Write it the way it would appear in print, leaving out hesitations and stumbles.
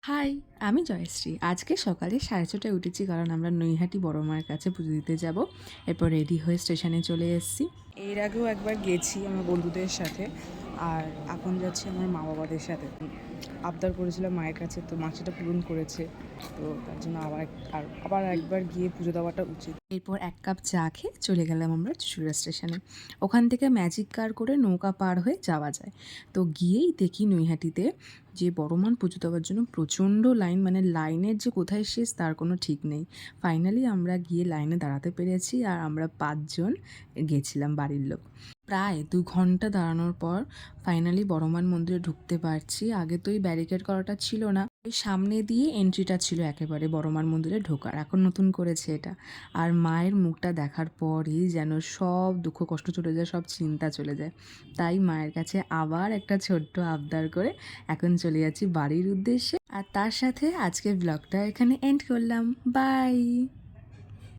High, আমি জয়শ্রী। আজকে সকালে 6:30টায় উঠেছি কারণ আমরা নৈহাটি বড় মায়ের কাছে পুজো দিতে যাব। এরপর রেডি হয়ে স্টেশনে চলে এসেছি। এর আগেও একবার গেছি আমার বন্ধুদের সাথে, আর এখন যাচ্ছি আমার মা বাবাদের সাথে। আবদার করেছিলাম মায়ের কাছে, তো মা সেটা পূরণ করেছে। তো তার জন্য আবার একবার গিয়ে পুজো দেওয়াটা উচিত। এরপর 1 কাপ চা খেয়ে চলে গেলাম আমরা চুঁচুড়া স্টেশনে। ওখান থেকে ম্যাজিক কার করে নৌকা পার হয়ে যাওয়া যায়। তো গিয়েই দেখি নৈহাটিতে যে বড়মান পুজো দেওয়ার জন্য প্রচণ্ড লাইন, মানে লাইনের যে কোথায় শেষ তার কোনো ঠিক নেই। ফাইনালি আমরা গিয়ে লাইনে দাঁড়াতে পেরেছি, আর আমরা 5 জন গেছিলাম বাড়ির লোক। প্রায় 2 ঘন্টা দাঁড়ানোর পর ফাইনালি বড়মান মন্দিরে ঢুকতে পারছি। আগে তো এই ব্যারিকেড করাটা ছিল না, ওই সামনে দিয়ে এন্ট্রিটা ছিল একেবারে বড়মান মন্দিরে ঢোকার। এখন নতুন করেছে এটা। আর মায়ের মুখটা দেখার পরই যেন সব দুঃখ কষ্ট চলে যায়, সব চিন্তা চলে যায়। তাই মায়ের কাছে আবার একটা ছোট্ট আবদার করে এখন চলে যাচ্ছি বাড়ির উদ্দেশ্যে। আর তার সাথে আজকের ব্লগটা এখানে এন্ড করলাম। বাই।